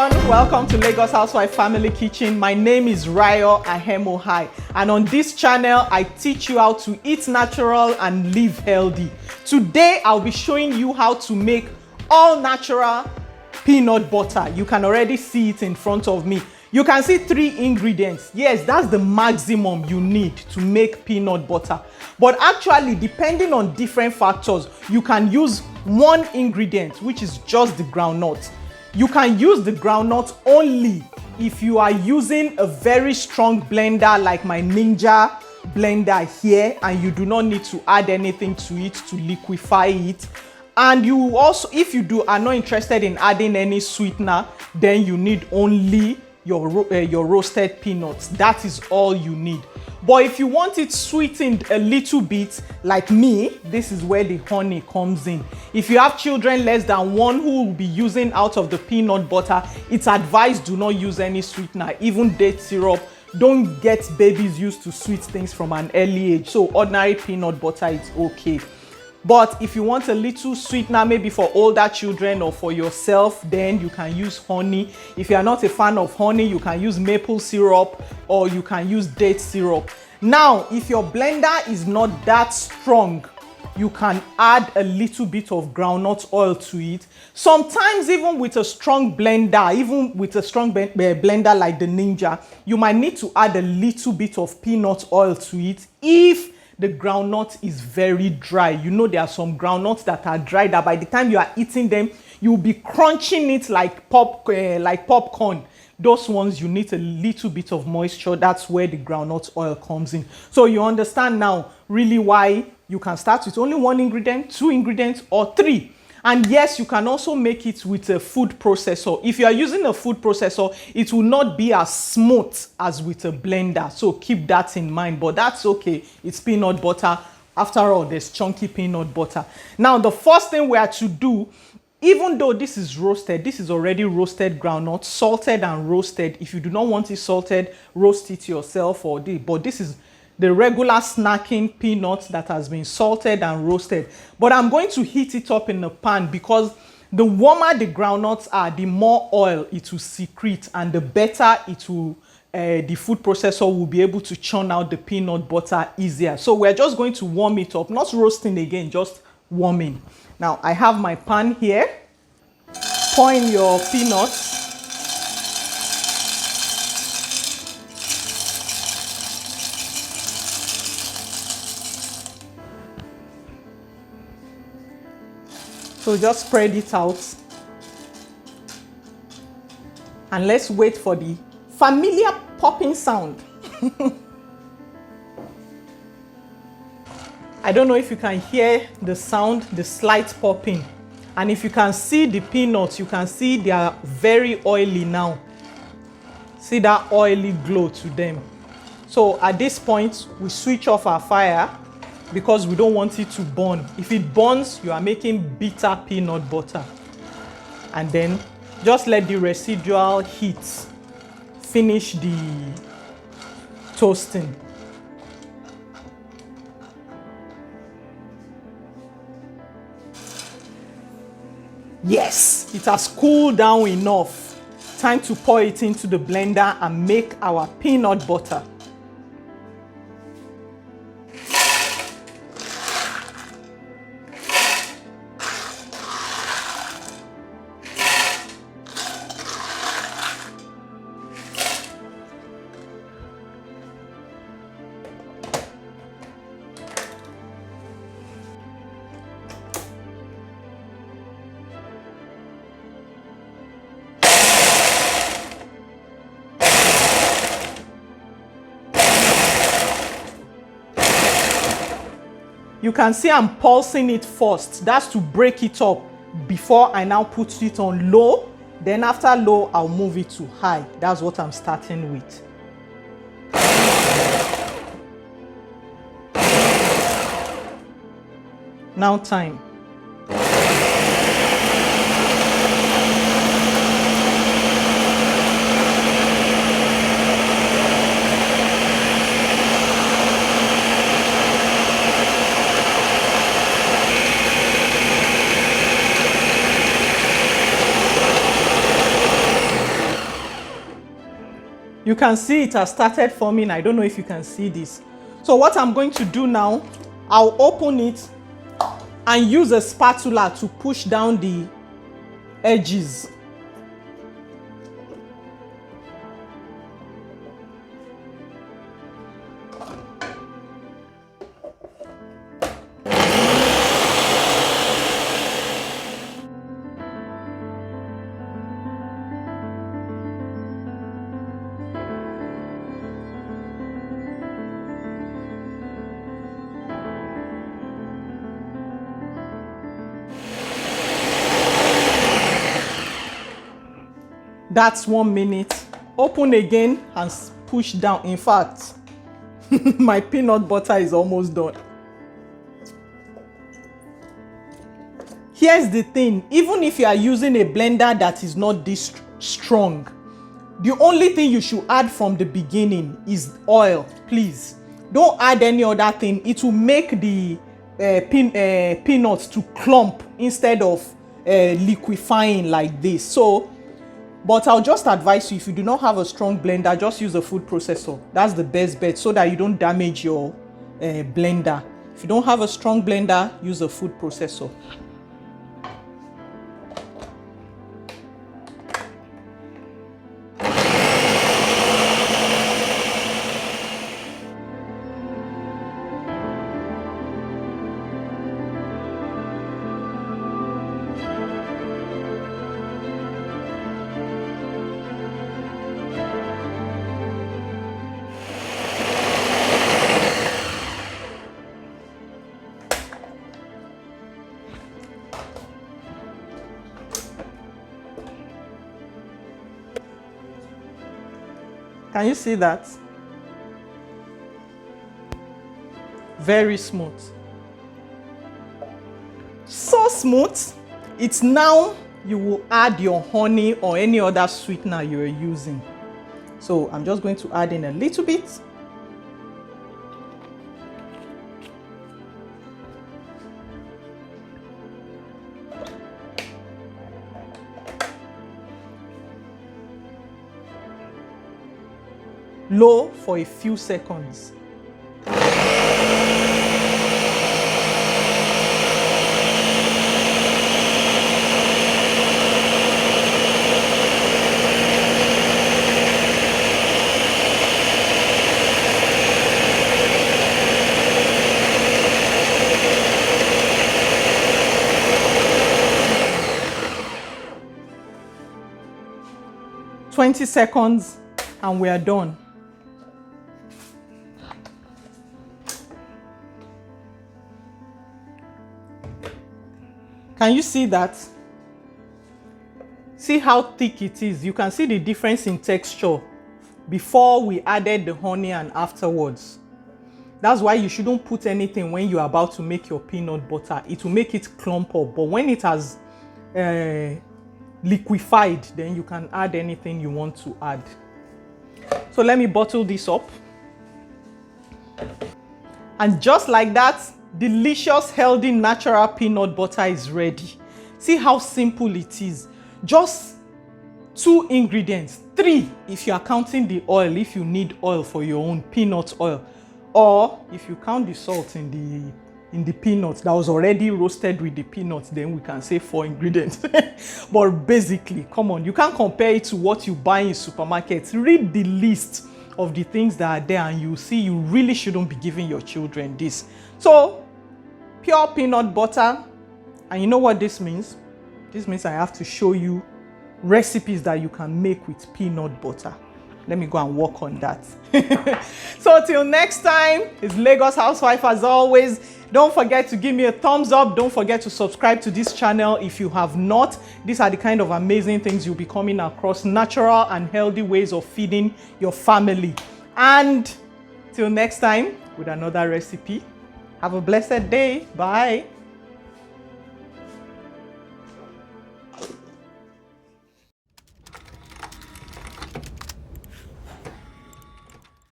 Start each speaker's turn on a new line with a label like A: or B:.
A: everyone, welcome to Lagos Housewife Family Kitchen. My name is Rayo Ahemohai, and on this channel I teach you how to eat natural and live healthy. Today I'll be showing you how to make all natural peanut butter. You can already see it in front of me. You can see 3 ingredients. Yes, that's the maximum you need to make peanut butter. But actually, depending on different factors, you can use 1 ingredient, which is just the groundnut. You can use the groundnut only if you are using a very strong blender like my Ninja blender here, and you do not need to add anything to it to liquefy it. And you also, if you are not interested in adding any sweetener, then you need only your roasted peanuts. That is all you need. But if you want it sweetened a little bit, like me, this is where the honey comes in. If you have children less than 1 who will be using out of the peanut butter, it's advised do not use any sweetener, even date syrup. Don't get babies used to sweet things from an early age. So ordinary peanut butter is okay. But if you want a little sweetener, maybe for older children or for yourself, then you can use honey. If you are not a fan of honey, you can use maple syrup or you can use date syrup. Now, if your blender is not that strong, you can add a little bit of groundnut oil to it. Sometimes even with a strong blender, blender like the Ninja, you might need to add a little bit of peanut oil to it if the groundnut is very dry. You know, there are some groundnuts that are dry that by the time you are eating them, you'll be crunching it like popcorn. Those ones, you need a little bit of moisture. That's where the groundnut oil comes in. So you understand now really why you can start with only 1 ingredient, 2 ingredients, or 3. And yes, you can also make it with a food processor. If you are using a food processor, it will not be as smooth as with a blender. So keep that in mind, but that's okay. It's peanut butter. After all, there's chunky peanut butter. Now, the first thing we are to do, even though this is roasted, this is already roasted groundnut, salted and roasted. If you do not want it salted, roast it yourself but this is the regular snacking peanuts that has been salted and roasted. But I'm going to heat it up in a pan because the warmer the groundnuts are, the more oil it will secrete, and the better it will, the food processor will be able to churn out the peanut butter easier. So we're just going to warm it up, not roasting again, just warming. Now I have my pan here. Pour in your peanuts. So just spread it out. And let's wait for the familiar popping sound. I don't know if you can hear the sound, the slight popping. And if you can see the peanuts, you can see they are very oily now. See that oily glow to them. So at this point, we switch off our fire, because we don't want it to burn. If it burns, you are making bitter peanut butter. And then just let the residual heat finish the toasting. Yes, it has cooled down enough. Time to pour it into the blender and make our peanut butter. You can see I'm pulsing it first. That's to break it up before I now put it on low. Then after low, I'll move it to high. That's what I'm starting with. Now time. You can see it has started forming. I don't know if you can see this. So what I'm going to do now, I'll open it and use a spatula to push down the edges. That's 1 minute. Open again and push down. In fact, my peanut butter is almost done. Here's the thing, even if you are using a blender that is not this strong, the only thing you should add from the beginning is oil. Please don't add any other thing. It will make the peanuts to clump instead of liquefying like this. So but I'll just advise you, if you do not have a strong blender, just use a food processor. That's the best bet, so that you don't damage your blender. If you don't have a strong blender, use a food processor. Can you see that? Very smooth. So smooth. It's now you will add your honey or any other sweetener you are using. So I'm just going to add in a little bit. Low for a few seconds. "20 seconds and we are done." Can you see that? See how thick it is. You can see the difference in texture before we added the honey and afterwards. That's why you shouldn't put anything when you're about to make your peanut butter. It will make it clump up. But when it has liquefied, then you can add anything you want to add. So let me bottle this up. And just like that, delicious, healthy, natural peanut butter is ready. See how simple it is. Just 2 ingredients, 3 if you are counting the oil, if you need oil for your own peanut oil, or if you count the salt in the peanuts that was already roasted with the peanuts, then we can say 4 ingredients. But basically, come on, you can't compare it to what you buy in supermarkets. Read the list of the things that are there and you see you really shouldn't be giving your children this. So pure peanut butter. And you know what this means? This means I have to show you recipes that you can make with peanut butter. Let me go and work on that. So till next time, it's Lagos Housewife as always. Don't forget to give me a thumbs up. Don't forget to subscribe to this channel if you have not. These are the kind of amazing things you'll be coming across. Natural and healthy ways of feeding your family. And till next time with another recipe. Have a blessed day. Bye.